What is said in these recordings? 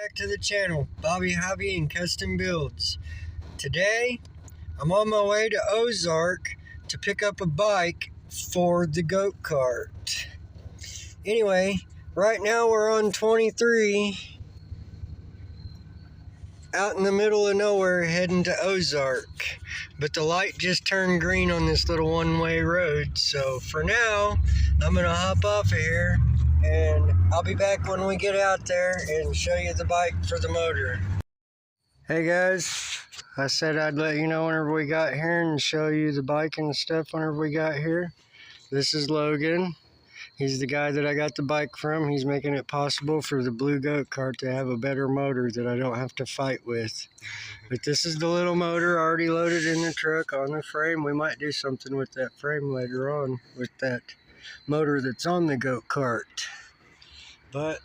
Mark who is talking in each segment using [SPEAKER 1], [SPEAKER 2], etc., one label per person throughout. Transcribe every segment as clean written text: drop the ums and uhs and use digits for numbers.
[SPEAKER 1] Back to the channel, Bobby Hobby and Custom Builds. Today, I'm on my way to Ozark to pick up a bike for the goat cart. Anyway, right now we're on 23, out in the middle of nowhere heading to Ozark. But the light just turned green on this little one-way road, so for now, I'm gonna hop off of here and I'll be back when we get out there and show you the bike for the motor. Hey guys, I said I'd let you know whenever we got here and show you the bike and stuff whenever we got here. This is Logan. He's the guy that I got the bike from. He's making it possible for the blue goat cart to have a better motor that I don't have to fight with. But this is the little motor already loaded in the truck on the frame. We might do something with that frame later on with that motor that's on the goat cart. But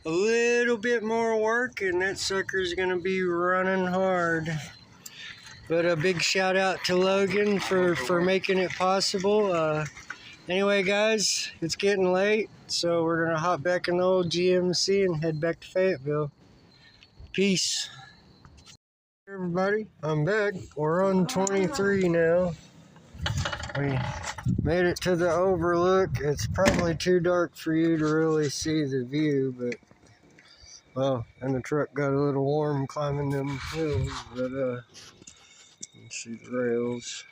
[SPEAKER 1] a little bit more work and that sucker's gonna be running hard. But a big shout out to Logan for making it possible. Anyway guys, it's getting late, so we're gonna hop back in the old GMC and head back to Fayetteville. Peace. Hey everybody, I'm back. We're on 23 now. We made it to the overlook. It's probably too dark for you to really see the view, but well, and the truck got a little warm climbing them hills, but you can see the rails.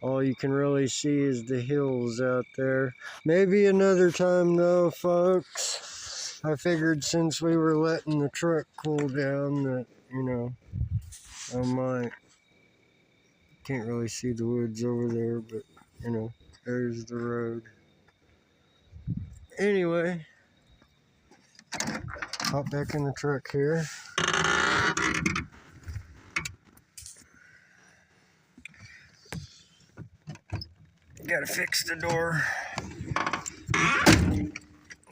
[SPEAKER 1] All you can really see is the hills out there. Maybe another time though, folks. I figured since we were letting the truck cool down that, you know, I might. Can't really see the woods over there, but, you know, there's the road. Anyway, hop back in the truck here. Gotta fix the door.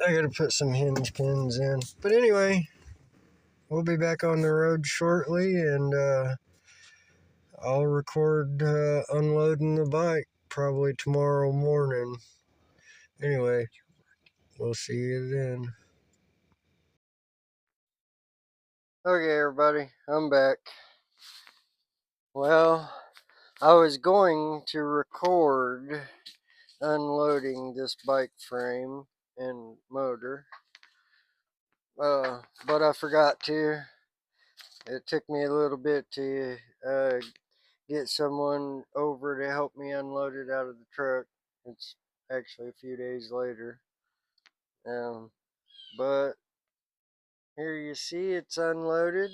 [SPEAKER 1] I gotta put some hinge pins in. But anyway, we'll be back on the road shortly, and I'll record unloading the bike probably tomorrow morning. Anyway, we'll see you then. Okay, everybody, I'm back. Well, I was going to record unloading this bike frame and motor, but I forgot to. It took me a little bit to get someone over to help me unload it out of the truck. It's actually a few days later. But here you see it's unloaded.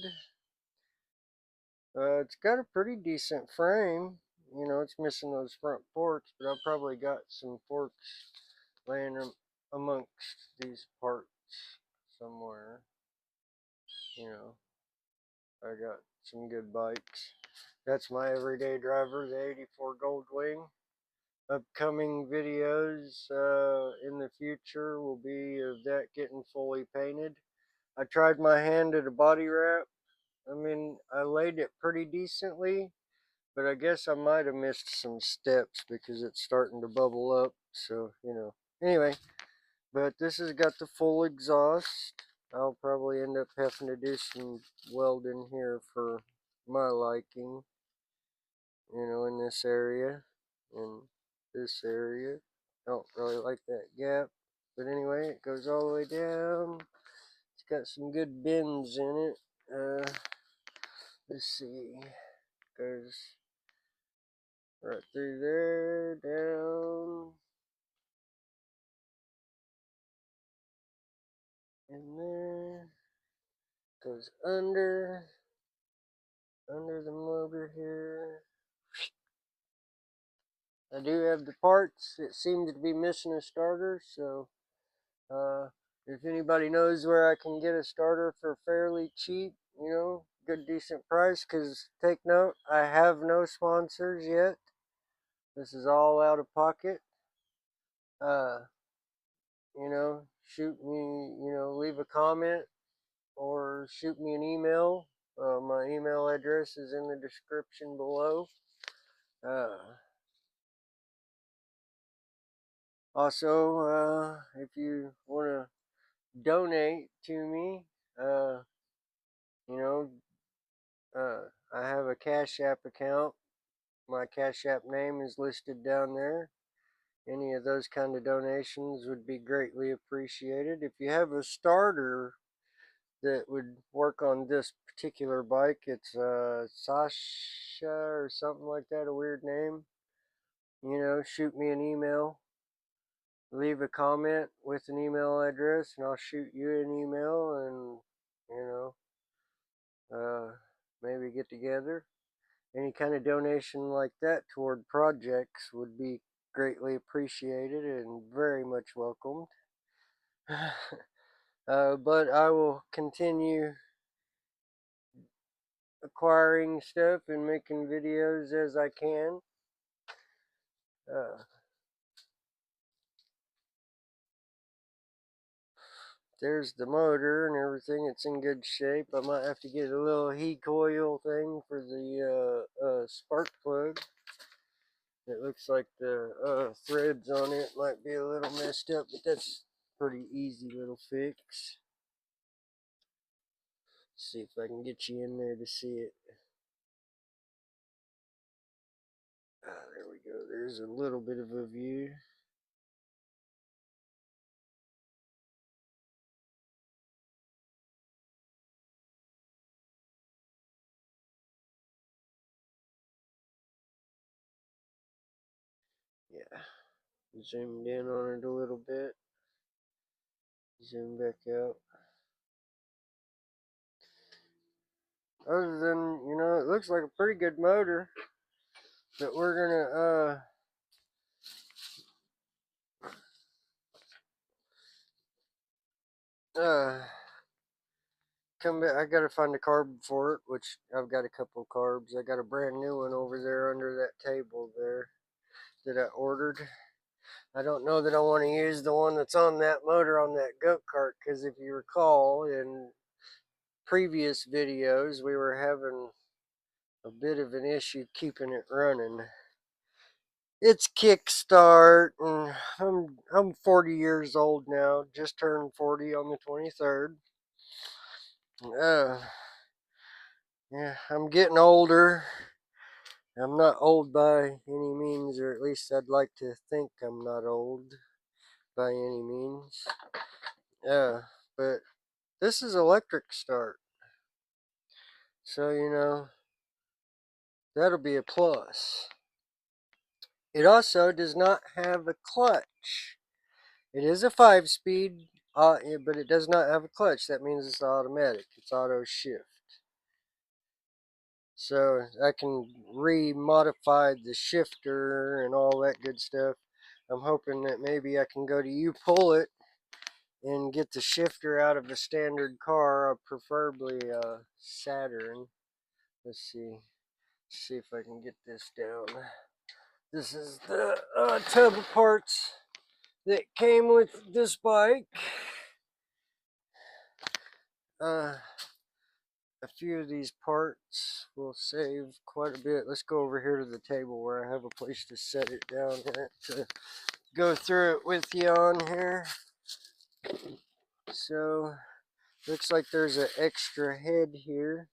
[SPEAKER 1] It's got a pretty decent frame. You know, it's missing those front forks, but I've probably got some forks laying amongst these parts somewhere. You know, I got some good bikes. That's my everyday driver, the 84 Goldwing. Upcoming videos in the future will be of that getting fully painted. I tried my hand at a body wrap. I mean, I laid it pretty decently, but I guess I might have missed some steps because it's starting to bubble up. So, you know. Anyway, but this has got the full exhaust. I'll probably end up having to do some welding here for my liking. You know, in this area. In this area. Don't really like that gap. But anyway, it goes all the way down. It's got some good bends in it. Let's see. Goes right through there, down, and there. Goes under the motor here. I do have the parts. It seemed to be missing a starter, so if anybody knows where I can get a starter for fairly cheap, you know, good decent price, because take note, I have no sponsors yet. This is all out of pocket. You know, shoot me, you know, leave a comment or shoot me an email. My email address is in the description below. Also, if you want to donate to me. Uh, you know, I have a Cash App account. My Cash App name is listed down there. Any of those kind of donations would be greatly appreciated. If you have a starter that would work on this particular bike, it's Sasha or something like that, a weird name. Shoot me an email. Leave a comment with an email address, and I'll shoot you an email, and maybe get together. Any kind of donation like that toward projects would be greatly appreciated and very much welcomed. But I will continue acquiring stuff and making videos as I can. There's the motor and everything. It's in good shape. I might have to get a little heat coil thing for the spark plug. It looks like the threads on it might be a little messed up, but that's a pretty easy little fix. Let's see if I can get you in there to see it. There we go. There's a little bit of a view. Yeah. Zoomed in on it a little bit. Zoom back out. Other than, it looks like a pretty good motor that we're gonna come back. I gotta find a carb for it, which I've got a couple of carbs. I got a brand new one over there under that table there that I ordered. I don't know that I want to use the one that's on that motor on that goat cart, because if you recall in previous videos we were having a bit of an issue keeping it running. It's kickstart, and I'm 40 years old now. Just turned 40 on the 23rd. Yeah, I'm getting older. I'm not old by any means, or at least I'd like to think I'm not old by any means. But this is electric start, so that'll be a plus. It also does not have a clutch. It is a 5-speed, but it does not have a clutch. That means it's automatic. It's auto shift. So I can re-modify the shifter and all that good stuff. I'm hoping that maybe I can go to U-Pull It and get the shifter out of a standard car, preferably a Saturn. Let's see if I can get this down. This is the tub of parts that came with this bike. A few of these parts will save quite a bit. Let's go over here to the table where I have a place to set it down here to go through it with you on here. So looks like there's an extra head here.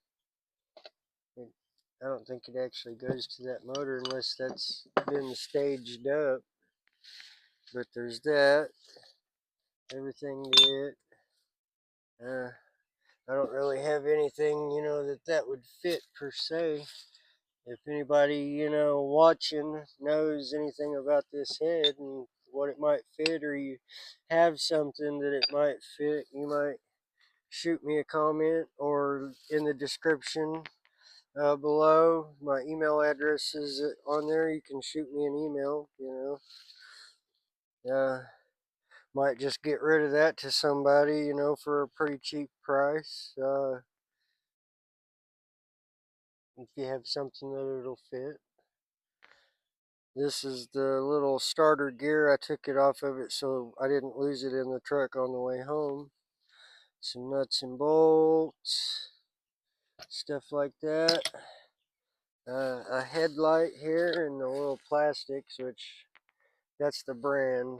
[SPEAKER 1] I don't think it actually goes to that motor unless that's been staged up. But there's that. Everything to it. I don't really have anything, that would fit per se. If anybody, watching knows anything about this head and what it might fit, or you have something that it might fit, you might shoot me a comment, or in the description below, my email address is on there. You can shoot me an email, might just get rid of that to somebody, for a pretty cheap price. If you have something that it'll fit. This is the little starter gear. I took it off of it so I didn't lose it in the truck on the way home. Some nuts and bolts, stuff like that. A headlight here and the little plastics, which that's the brand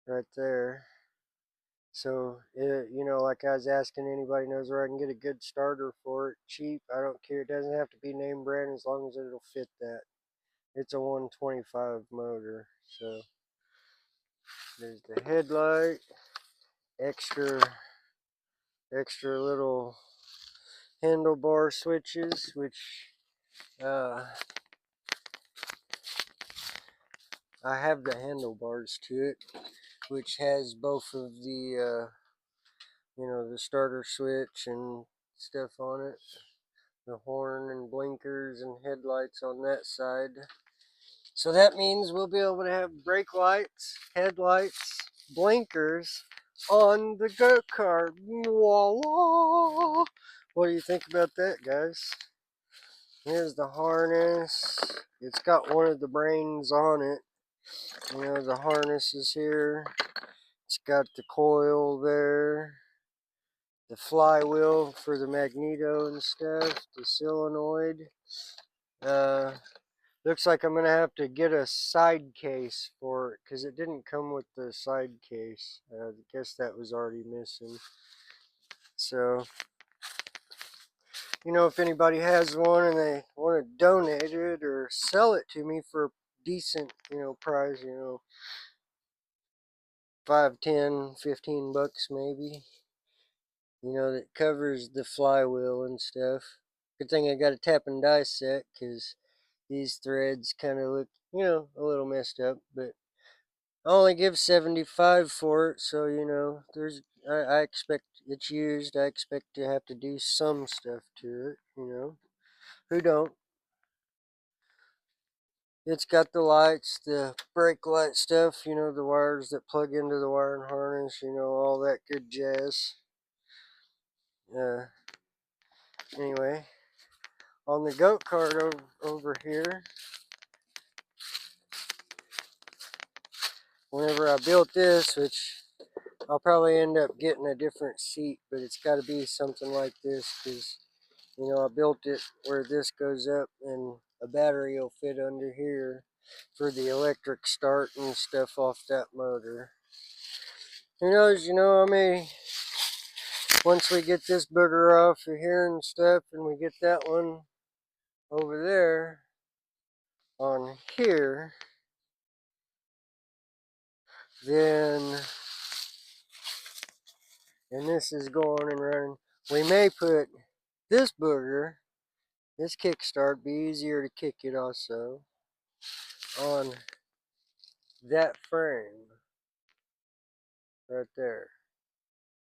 [SPEAKER 1] right there. So, you know, like I was asking, anybody knows where I can get a good starter for it, cheap. I don't care. It doesn't have to be name brand as long as it'll fit that. It's a 125 motor. So there's the headlight, extra little handlebar switches, which I have the handlebars to it, which has both of the you know, the starter switch and stuff on it. The horn and blinkers and headlights on that side. So that means we'll be able to have brake lights, headlights, blinkers on the go-kart. Voila! What do you think about that, guys? Here's the harness. It's got one of the brains on it. You know, the harness is here. It's got the coil there. The flywheel for the magneto and stuff. The solenoid. Looks like I'm going to have to get a side case for it because it didn't come with the side case. I guess that was already missing. So, you know, if anybody has one and they want to donate it or sell it to me for a decent, you know, price, you know, 5, 10, 15 bucks maybe, you know, that covers the flywheel and stuff. Good thing I got a tap and die set because these threads kind of look, you know, a little messed up, but I only give 75 for it, so you know, I expect it's used. I expect to have to do some stuff to it, you know. Who don't? It's got the lights, the brake light stuff, you know, the wires that plug into the wiring harness, you know, all that good jazz. Anyway, on the goat cart over here, whenever I built this, which I'll probably end up getting a different seat, but it's got to be something like this because, you know, I built it where this goes up and a battery will fit under here for the electric start and stuff off that motor. Who knows, you know, I may, once we get this booger off of here and stuff and we get that one over there on here, then, and this is going and running, we may put this booger, this kickstart, be easier to kick it also, on that frame right there.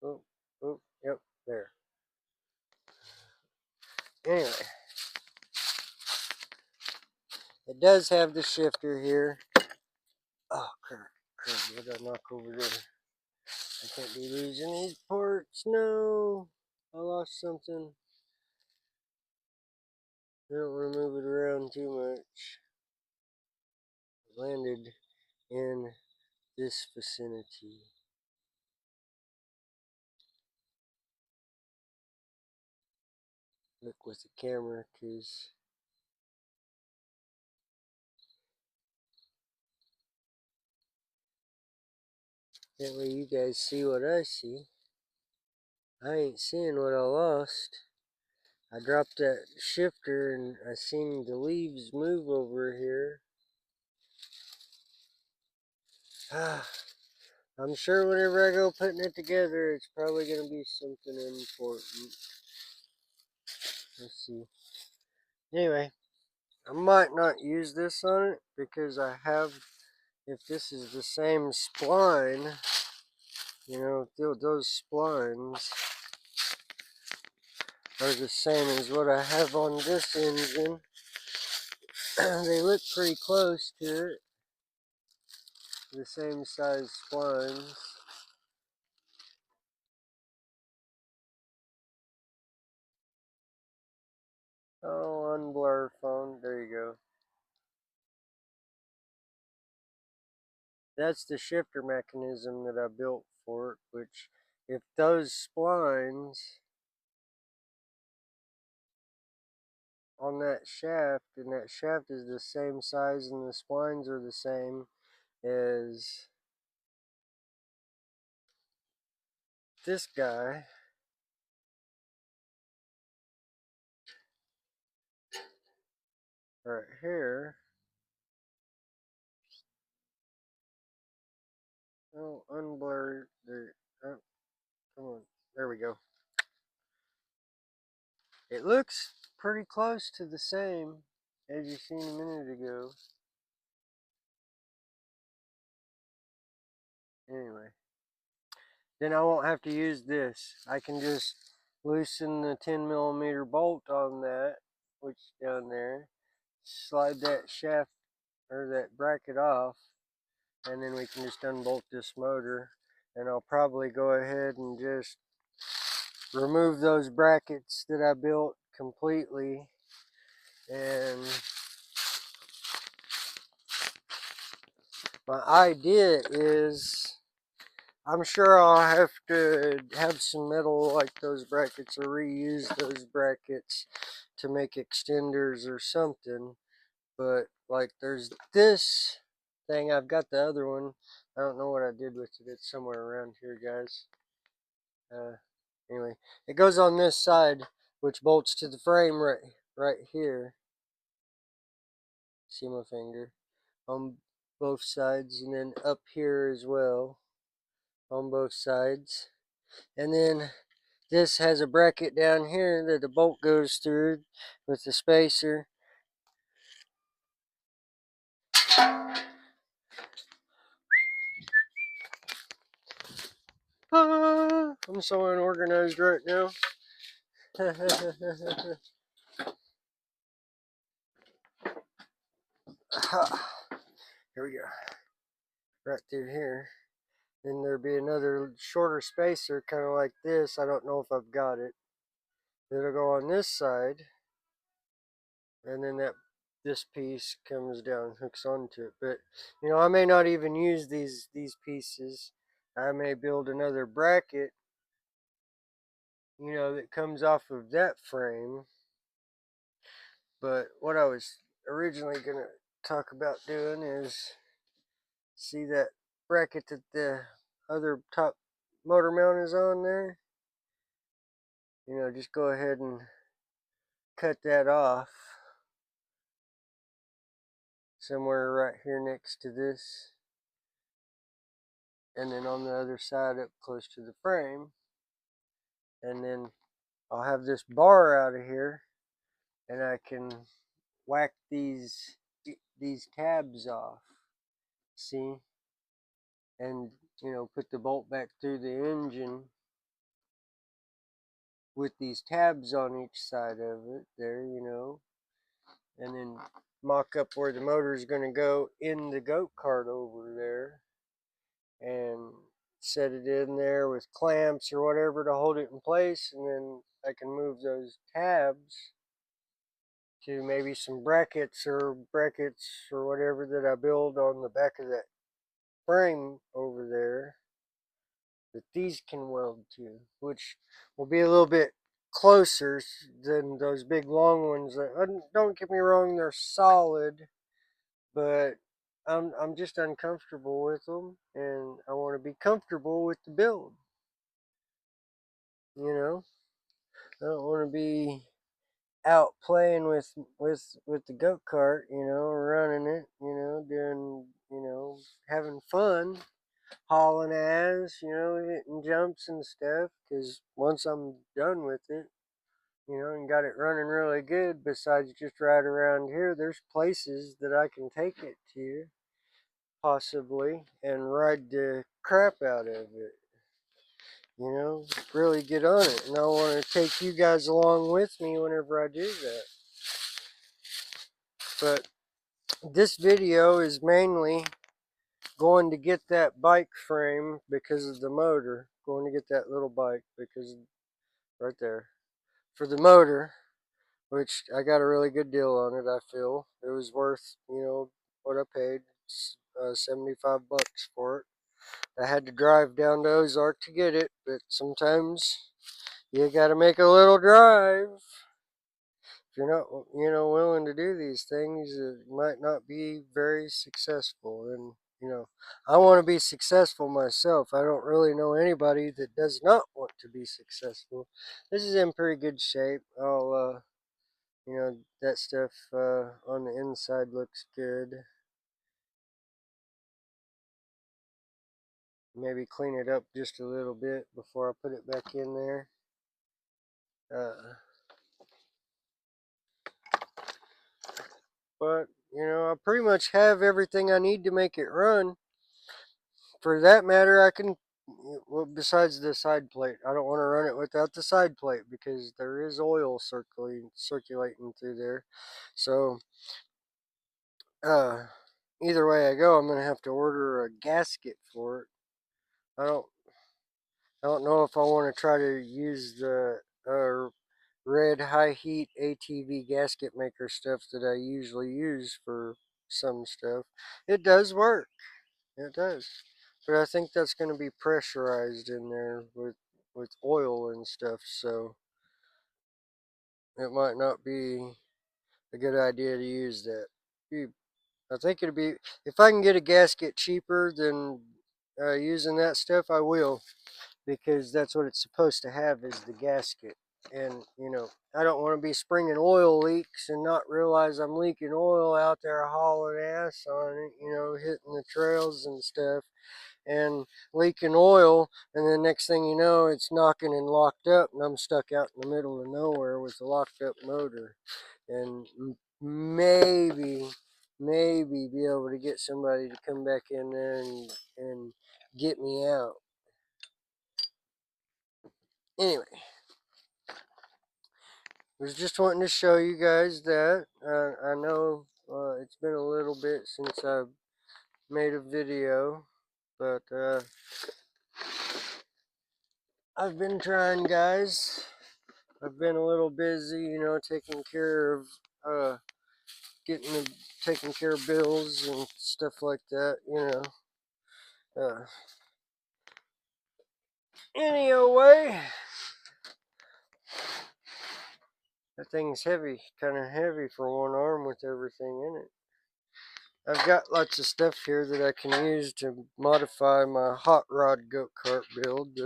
[SPEAKER 1] Oh, oh, yep, there. Anyway, it does have the shifter here. Oh, crap, what did I knock over there? I can't be losing these parts, no. I lost something. I don't want to move it around too much. It landed in this vicinity. Look with the camera, because that way you guys see what I see. I ain't seeing what I lost. I dropped that shifter and I seen the leaves move over here. I'm sure whenever I go putting it together, it's probably going to be something important. Let's see. Anyway, I might not use this on it because I have, if this is the same spline, you know, those splines are the same as what I have on this engine. They look pretty close to it. The same size splines. Oh, unblur phone. There you go. That's the shifter mechanism that I built for it, which if those splines on that shaft, and that shaft is the same size and the splines are the same as this guy right here. Oh, unblur the. Oh, come on. There we go. It looks pretty close to the same as you seen a minute ago. Anyway, then I won't have to use this. I can just loosen the 10mm bolt on that, which is down there, slide that shaft or that bracket off, and then we can just unbolt this motor. And I'll probably go ahead and just remove those brackets that I built completely, and my idea is I'm sure I'll have to have some metal like those brackets or reuse those brackets to make extenders or something. But like there's this thing, I've got the other one. I don't know what I did with it. It's somewhere around here, guys. Anyway, it goes on this side, which bolts to the frame right here. See my finger? On both sides, and then up here as well on both sides. And then this has a bracket down here that the bolt goes through with the spacer. I'm so unorganized right now. Here we go. Right through here. Then there'll be another shorter spacer, kind of like this. I don't know if I've got it. It'll go on this side, and then this piece comes down, hooks onto it. But you know, I may not even use these pieces. I may build another bracket, you know, that comes off of that frame. But what I was originally gonna talk about doing is, see that bracket that the other top motor mount is on there? You know, just go ahead and cut that off somewhere right here next to this, and then on the other side up close to the frame, and then I'll have this bar out of here, and I can whack these tabs off, see, and you know, put the bolt back through the engine with these tabs on each side of it there, you know, and then mock up where the motor is going to go in the go-kart over there, and set it in there with clamps or whatever to hold it in place, and then I can move those tabs to maybe some brackets or whatever that I build on the back of that frame over there that these can weld to, which will be a little bit closer than those big long ones. Don't get me wrong, they're solid, but I'm just uncomfortable with them, and I want to be comfortable with the build. You know, I don't want to be out playing with the go-kart, you know, running it, you know, doing, you know, having fun, hauling ass, you know, hitting jumps and stuff. Because once I'm done with it, you know, and got it running really good, besides just right around here, there's places that I can take it to, possibly, and ride the crap out of it. You know, really get on it. And I want to take you guys along with me whenever I do that. But this video is mainly going to get that bike frame because of the motor. Going to get that little bike because right there for the motor, which I got a really good deal on it. I feel it was worth, you know, what I paid, 75 bucks for it. I had to drive down to Ozark to get it, but sometimes you got to make a little drive. If you're not, you know, willing to do these things, it might not be very successful. And I want to be successful myself. I don't really know anybody that does not want to be successful. This is in pretty good shape. That stuff on the inside looks good. Maybe clean it up just a little bit before I put it back in there. But I pretty much have everything I need to make it run. For that matter, I can, well, besides the side plate, I don't want to run it without the side plate because there is oil circulating through there. So, uh, either way I go, I'm going to have to order a gasket for it. I don't, I don't know if I want to try to use the red high heat ATV gasket maker stuff that I usually use for some stuff. It does work. It does. But I think that's going to be pressurized in there with oil and stuff, so it might not be a good idea to use that. I think it'd be, if I can get a gasket cheaper than using that stuff, I will, because that's what it's supposed to have, is the gasket. And I don't want to be springing oil leaks and not realize I'm leaking oil out there hauling ass on it, hitting the trails and stuff and leaking oil, and then next thing you know, it's knocking and locked up, and I'm stuck out in the middle of nowhere with a locked up motor, and maybe be able to get somebody to come back in there and get me out. Anyway, was just wanting to show you guys that. I know it's been a little bit since I've made a video, but I've been trying, guys. I've been a little busy, taking care of getting taking care of bills and stuff like that. Anyway, that thing's heavy, kind of heavy for one arm with everything in it. I've got lots of stuff here that I can use to modify my hot rod go-kart build.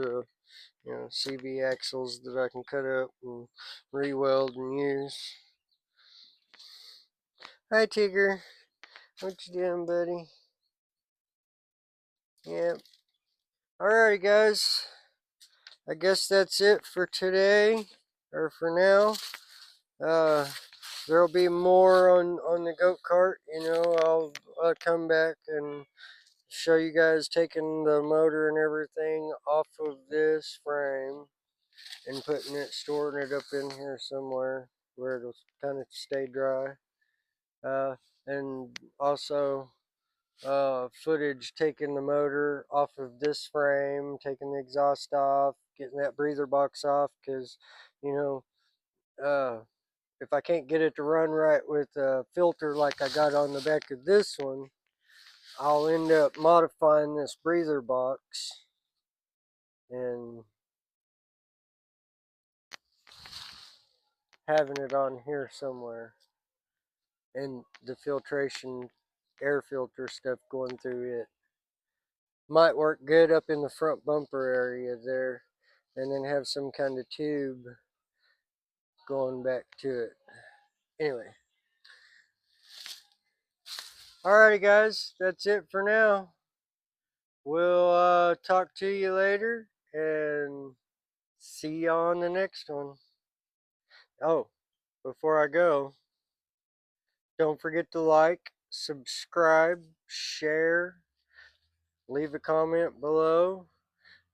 [SPEAKER 1] CV axles that I can cut up and re-weld and use. Hi, Tigger. What you doing, buddy? Yep. Alrighty, guys. I guess that's it for today, or for now. There'll be more on the go-kart. I'll come back and show you guys taking the motor and everything off of this frame and storing it up in here somewhere where it'll kind of stay dry. And also footage taking the motor off of this frame, taking the exhaust off, getting that breather box off, because uh, if I can't get it to run right with a filter like I got on the back of this one, I'll end up modifying this breather box and having it on here somewhere, and the filtration air filter stuff going through it. Might work good up in the front bumper area there, and then have some kind of tube going back to it. Anyway, alrighty, guys, that's it for now. We'll talk to you later and see you on the next one. Oh, before I go, don't forget to like, subscribe, share, leave a comment below.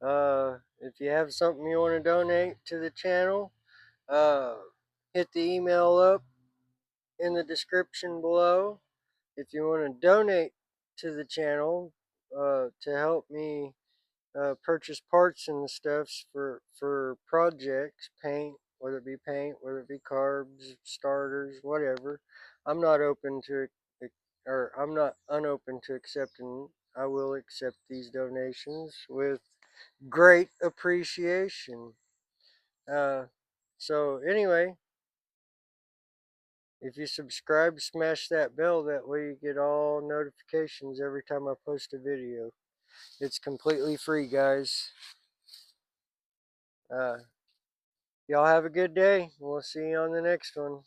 [SPEAKER 1] If you have something you want to donate to the channel, hit the email up in the description below. If you want to donate to the channel to help me purchase parts and stuffs for projects, whether it be carbs, starters, whatever, I'm not open to, or I'm not unopen to accepting. I will accept these donations with great appreciation. So anyway, If you subscribe, smash that bell. That way you get all notifications every time I post a video. It's completely free, guys. Y'all have a good day. We'll see you on the next one.